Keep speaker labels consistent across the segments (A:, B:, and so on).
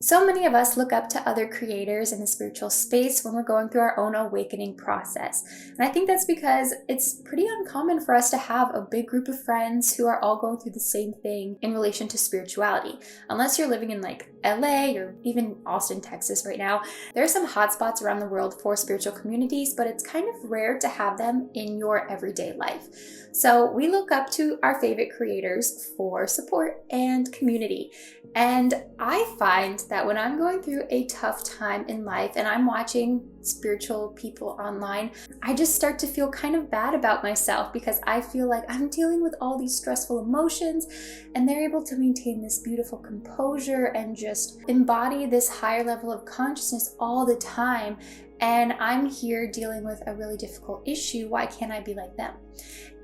A: So many of us look up to other creators in the spiritual space when we're going through our own awakening process. And I think that's because it's pretty uncommon for us to have a big group of friends who are all going through the same thing in relation to spirituality. Unless you're living in like LA or even Austin, Texas right now, there are some hotspots around the world for spiritual communities, but it's kind of rare to have them in your everyday life. So we look up to our favorite creators for support and community. And I find that when I'm going through a tough time in life and I'm watching spiritual people online, I just start to feel kind of bad about myself because I feel like I'm dealing with all these stressful emotions and they're able to maintain this beautiful composure and just embody this higher level of consciousness all the time. And I'm here dealing with a really difficult issue. Why can't I be like them?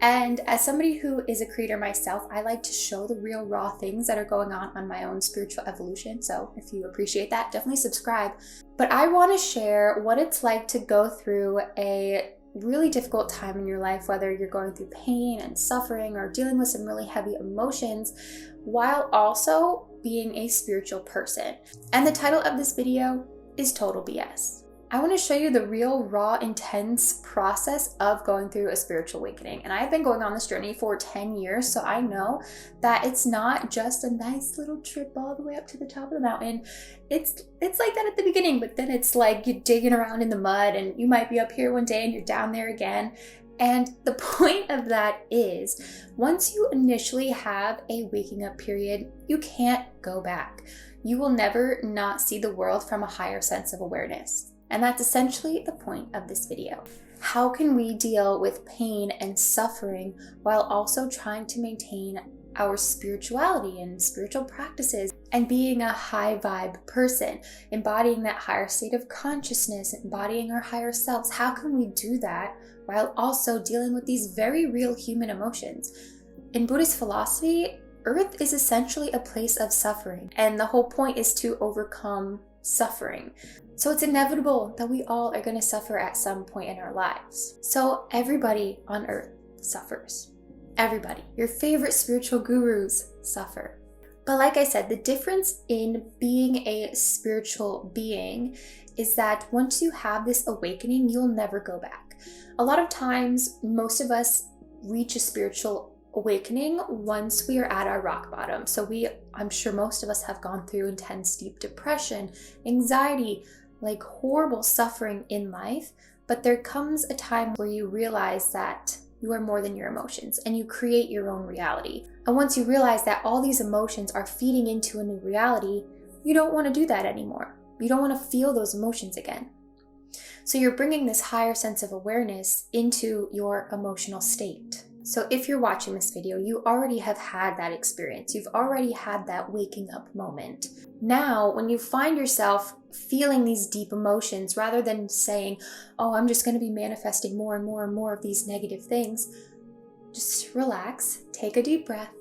A: And as somebody who is a creator myself, I like to show the real raw things that are going on my own spiritual evolution. So if you appreciate that, definitely subscribe. But I want to share what it's like to go through a really difficult time in your life, whether you're going through pain and suffering or dealing with some really heavy emotions, while also being a spiritual person. And the title of this video is Total BS. I want to show you the real, raw, intense process of going through a spiritual awakening. And I've been going on this journey for 10 years, so I know that it's not just a nice little trip all the way up to the top of the mountain. It's like that at the beginning, but then it's like you're digging around in the mud and you might be up here one day and you're down there again. And the point of that is, once you initially have a waking up period, you can't go back. You will never not see the world from a higher sense of awareness. And that's essentially the point of this video. How can we deal with pain and suffering while also trying to maintain our spirituality and spiritual practices and being a high vibe person, embodying that higher state of consciousness, embodying our higher selves? How can we do that while also dealing with these very real human emotions? In Buddhist philosophy, Earth is essentially a place of suffering, and the whole point is to overcome suffering. So it's inevitable that we all are going to suffer at some point in our lives. So everybody on earth suffers. Everybody. Your favorite spiritual gurus suffer. But like I said, the difference in being a spiritual being is that once you have this awakening, you'll never go back. A lot of times, most of us reach a spiritual awakening once we are at our rock bottom. So I'm sure most of us have gone through intense, deep depression, anxiety, like horrible suffering in life, but there comes a time where you realize that you are more than your emotions and you create your own reality. And once you realize that all these emotions are feeding into a new reality, you don't want to do that anymore. You don't want to feel those emotions again. So you're bringing this higher sense of awareness into your emotional state. So if you're watching this video, you already have had that experience. You've already had that waking up moment. Now, when you find yourself feeling these deep emotions, rather than saying, oh, I'm just going to be manifesting more and more and more of these negative things, just relax, take a deep breath,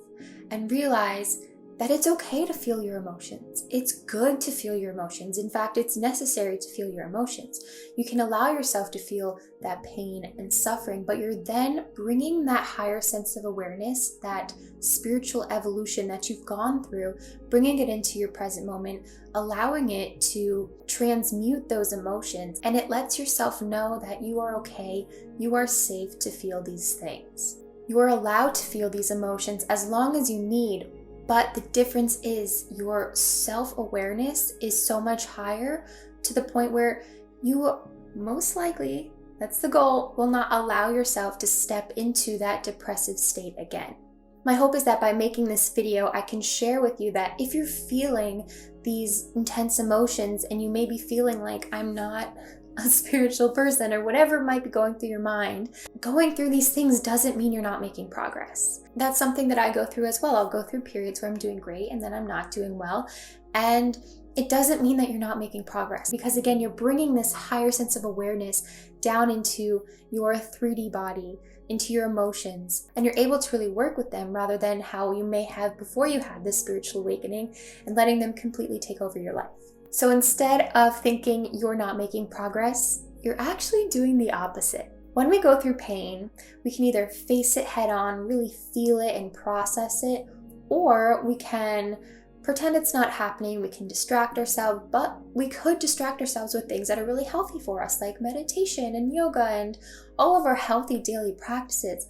A: and realize that it's okay to feel your emotions. It's good to feel your emotions. In fact, it's necessary to feel your emotions. You can allow yourself to feel that pain and suffering, but you're then bringing that higher sense of awareness, that spiritual evolution that you've gone through, bringing it into your present moment, allowing it to transmute those emotions, and it lets yourself know that you are okay, you are safe to feel these things. You are allowed to feel these emotions as long as you need. But the difference is your self-awareness is so much higher to the point where you most likely, that's the goal, will not allow yourself to step into that depressive state again. My hope is that by making this video, I can share with you that if you're feeling these intense emotions and you may be feeling like I'm not a spiritual person or whatever might be going through your mind, going through these things doesn't mean you're not making progress. That's something that I go through as well. I'll go through periods where I'm doing great and then I'm not doing well. And it doesn't mean that you're not making progress, because again, you're bringing this higher sense of awareness down into your 3D body, into your emotions, and you're able to really work with them rather than how you may have before you had this spiritual awakening and letting them completely take over your life. So instead of thinking you're not making progress, you're actually doing the opposite. When we go through pain, we can either face it head on, really feel it and process it, or we can pretend it's not happening. We can distract ourselves, but we could distract ourselves with things that are really healthy for us, like meditation and yoga and all of our healthy daily practices.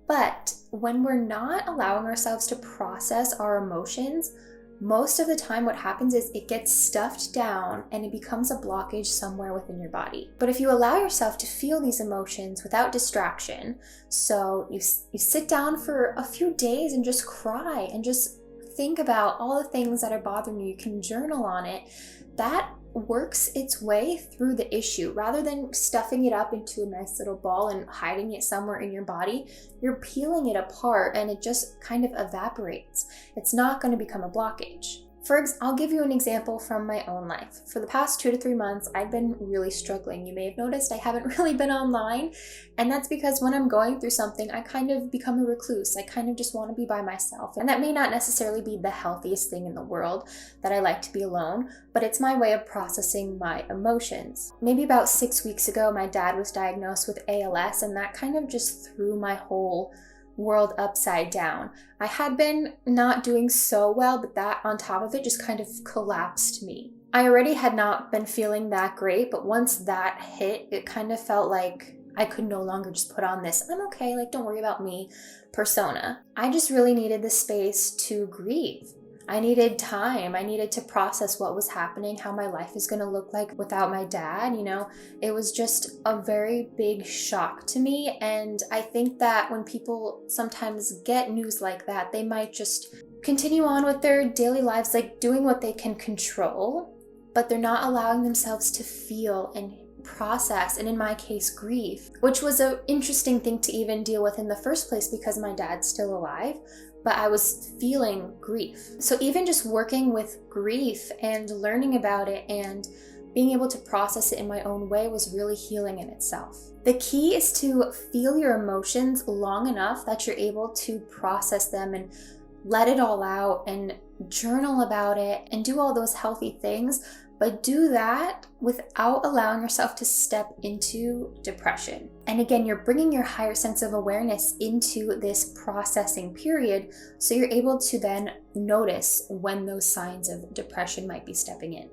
A: But when we're not allowing ourselves to process our emotions, most of the time what happens is it gets stuffed down and it becomes a blockage somewhere within your body. But if you allow yourself to feel these emotions without distraction, so you sit down for a few days and just cry and just think about all the things that are bothering you, you can journal on it, that works its way through the issue. Rather than stuffing it up into a nice little ball and hiding it somewhere in your body, you're peeling it apart and it just kind of evaporates. It's not going to become a blockage. I'll give you an example from my own life. For the past 2 to 3 months, I've been really struggling. You may have noticed I haven't really been online, and that's because when I'm going through something, I kind of become a recluse. I kind of just want to be by myself, and that may not necessarily be the healthiest thing in the world, that I like to be alone, but it's my way of processing my emotions. Maybe about 6 weeks ago, my dad was diagnosed with ALS, and that kind of just threw my whole world upside down. I had been not doing so well, but that on top of it just kind of collapsed me. I already had not been feeling that great, but once that hit, it kind of felt like I could no longer just put on this, I'm okay, like don't worry about me persona. I just really needed the space to grieve. I needed time. I needed to process what was happening, how my life is going to look like without my dad. It was just a very big shock to me. And I think that when people sometimes get news like that, they might just continue on with their daily lives, like doing what they can control, but they're not allowing themselves to feel and process, and in my case, grieve, which was an interesting thing to even deal with in the first place because my dad's still alive. But I was feeling grief. So even just working with grief and learning about it and being able to process it in my own way was really healing in itself. The key is to feel your emotions long enough that you're able to process them and let it all out and journal about it and do all those healthy things. But do that without allowing yourself to step into depression. And again, you're bringing your higher sense of awareness into this processing period, so you're able to then notice when those signs of depression might be stepping in.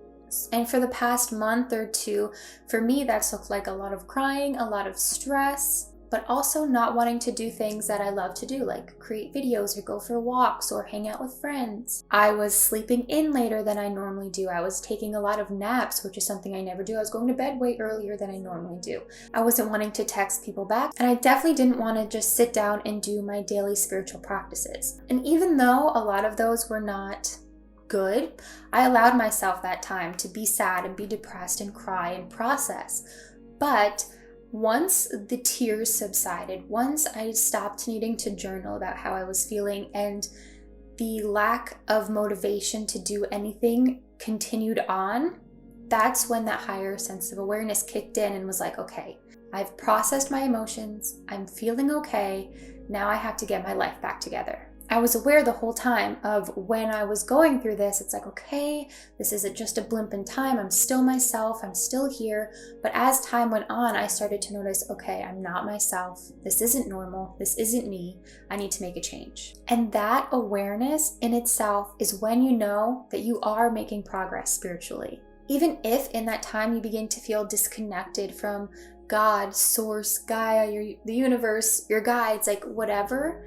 A: And for the past month or two, for me, that's looked like a lot of crying, a lot of stress, but also not wanting to do things that I love to do, like create videos or go for walks or hang out with friends. I was sleeping in later than I normally do. I was taking a lot of naps, which is something I never do. I was going to bed way earlier than I normally do. I wasn't wanting to text people back, and I definitely didn't want to just sit down and do my daily spiritual practices. And even though a lot of those were not good, I allowed myself that time to be sad and be depressed and cry and process. But once the tears subsided, once I stopped needing to journal about how I was feeling and the lack of motivation to do anything continued on, that's when that higher sense of awareness kicked in and was like, okay, I've processed my emotions, I'm feeling okay, now I have to get my life back together. I was aware the whole time of when I was going through this, it's like, okay, this isn't just a blimp in time, I'm still myself, I'm still here. But as time went on, I started to notice, okay, I'm not myself, this isn't normal, this isn't me, I need to make a change. And that awareness in itself is when you know that you are making progress spiritually. Even if in that time you begin to feel disconnected from God, Source, Gaia, the universe, your guides, like whatever,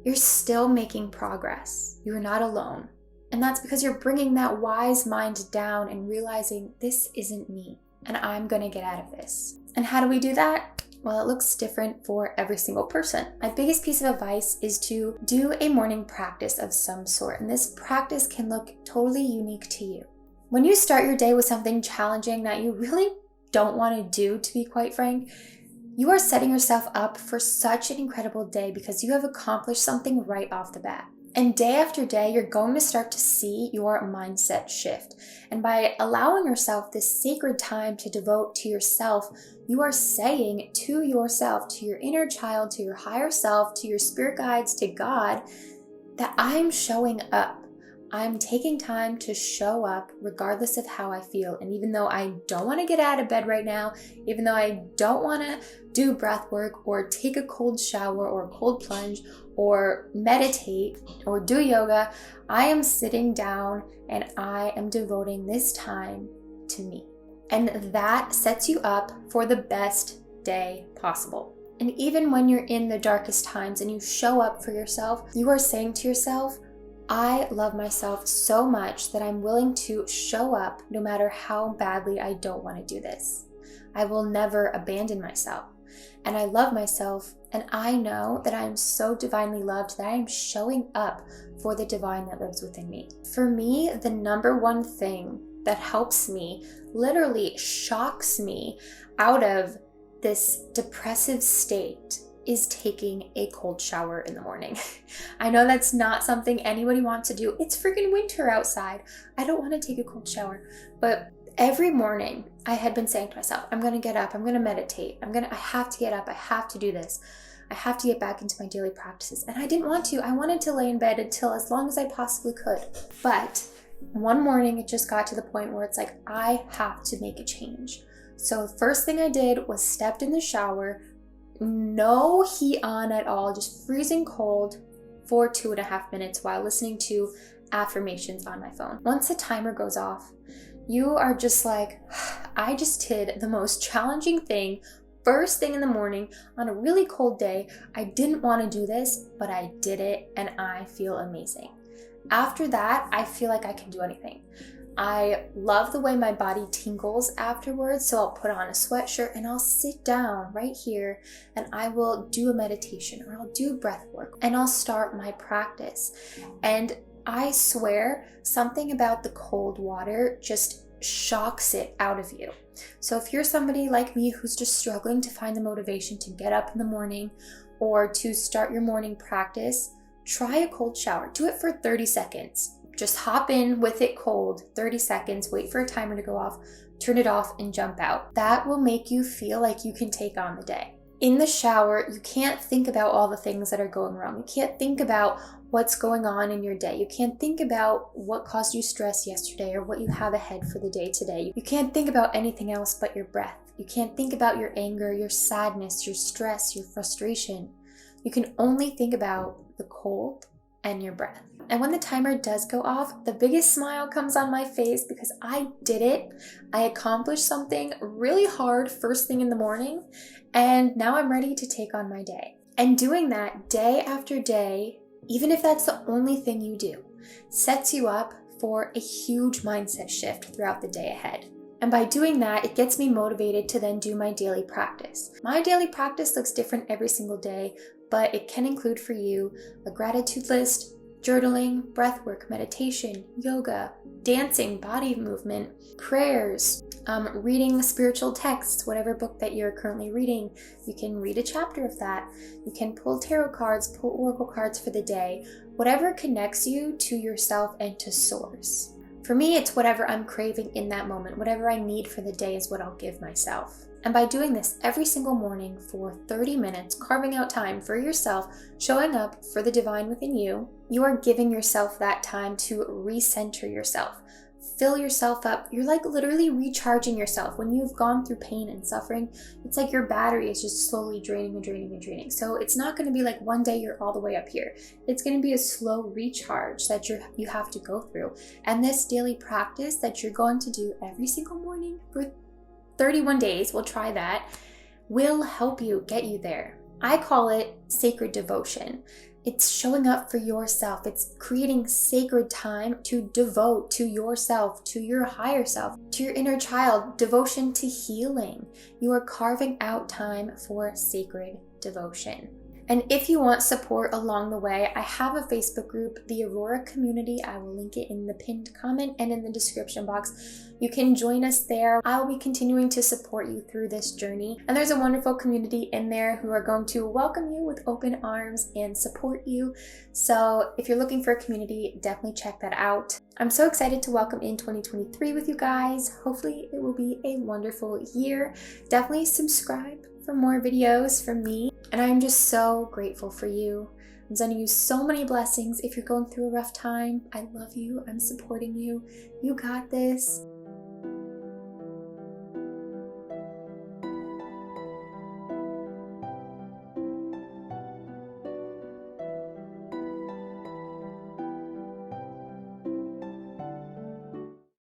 A: you're still making progress. You're not alone. And that's because you're bringing that wise mind down and realizing this isn't me and I'm going to get out of this. And how do we do that? Well, it looks different for every single person. My biggest piece of advice is to do a morning practice of some sort. And this practice can look totally unique to you. When you start your day with something challenging that you really don't want to do, to be quite frank, you are setting yourself up for such an incredible day because you have accomplished something right off the bat. And day after day, you're going to start to see your mindset shift. And by allowing yourself this sacred time to devote to yourself, you are saying to yourself, to your inner child, to your higher self, to your spirit guides, to God, that I'm showing up. I'm taking time to show up regardless of how I feel. And even though I don't want to get out of bed right now, even though I don't want to do breath work or take a cold shower or a cold plunge or meditate or do yoga, I am sitting down and I am devoting this time to me. And that sets you up for the best day possible. And even when you're in the darkest times and you show up for yourself, you are saying to yourself, I love myself so much that I'm willing to show up no matter how badly I don't want to do this. I will never abandon myself. And I love myself, and I know that I am so divinely loved that I am showing up for the divine that lives within me. For me, the number one thing that helps me, literally shocks me out of this depressive state, is taking a cold shower in the morning. I know that's not something anybody wants to do. It's freaking winter outside. I don't want to take a cold shower. But every morning I had been saying to myself, I'm going to get up, I'm going to meditate, I have to get up, I have to do this. I have to get back into my daily practices. And I didn't want to. I wanted to lay in bed until as long as I possibly could. But one morning it just got to the point where it's like, I have to make a change. So the first thing I did was stepped in the shower, no heat on at all, just freezing cold for 2.5 minutes while listening to affirmations on my phone. Once the timer goes off, you are just like, I just did the most challenging thing first thing in the morning on a really cold day. I didn't want to do this, but I did it and I feel amazing. After that, I feel like I can do anything. I love the way my body tingles afterwards, so I'll put on a sweatshirt and I'll sit down right here and I will do a meditation or I'll do breath work and I'll start my practice. And I swear something about the cold water just shocks it out of you. So if you're somebody like me who's just struggling to find the motivation to get up in the morning or to start your morning practice, try a cold shower. Do it for 30 seconds. Just hop in with it cold, 30 seconds, wait for a timer to go off, turn it off and jump out. That will make you feel like you can take on the day. In the shower, you can't think about all the things that are going wrong. You can't think about what's going on in your day. You can't think about what caused you stress yesterday or what you have ahead for the day today. You can't think about anything else but your breath. You can't think about your anger, your sadness, your stress, your frustration. You can only think about the cold and your breath. And when the timer does go off, the biggest smile comes on my face because I did it. I accomplished something really hard first thing in the morning, and now I'm ready to take on my day. And doing that day after day, even if that's the only thing you do, sets you up for a huge mindset shift throughout the day ahead. And by doing that, it gets me motivated to then do my daily practice. My daily practice looks different every single day, but it can include for you a gratitude list, journaling, breathwork, meditation, yoga, dancing, body movement, prayers, reading spiritual texts, whatever book that you're currently reading. You can read a chapter of that. You can pull tarot cards, pull oracle cards for the day, whatever connects you to yourself and to source. For me, it's whatever I'm craving in that moment. Whatever I need for the day is what I'll give myself. And by doing this every single morning for 30 minutes, carving out time for yourself, showing up for the divine within you, you are giving yourself that time to recenter yourself, fill yourself up. You're like literally recharging yourself. When you've gone through pain and suffering, it's like your battery is just slowly draining and draining and draining. So it's not going to be like one day you're all the way up here. It's going to be a slow recharge that you have to go through. And this daily practice that you're going to do every single morning for 31 days, we'll try that, will help you get you there. I call it sacred devotion. It's showing up for yourself. It's creating sacred time to devote to yourself, to your higher self, to your inner child, devotion to healing. You are carving out time for sacred devotion. And if you want support along the way, I have a Facebook group, the Aurora Community. I will link it in the pinned comment and in the description box. You can join us there. I will be continuing to support you through this journey. And there's a wonderful community in there who are going to welcome you with open arms and support you. So if you're looking for a community, definitely check that out. I'm so excited to welcome in 2023 with you guys. Hopefully it will be a wonderful year. Definitely subscribe for more videos from me. And I'm just so grateful for you. I'm sending you so many blessings. If you're going through a rough time, I love you. I'm supporting you. You got this.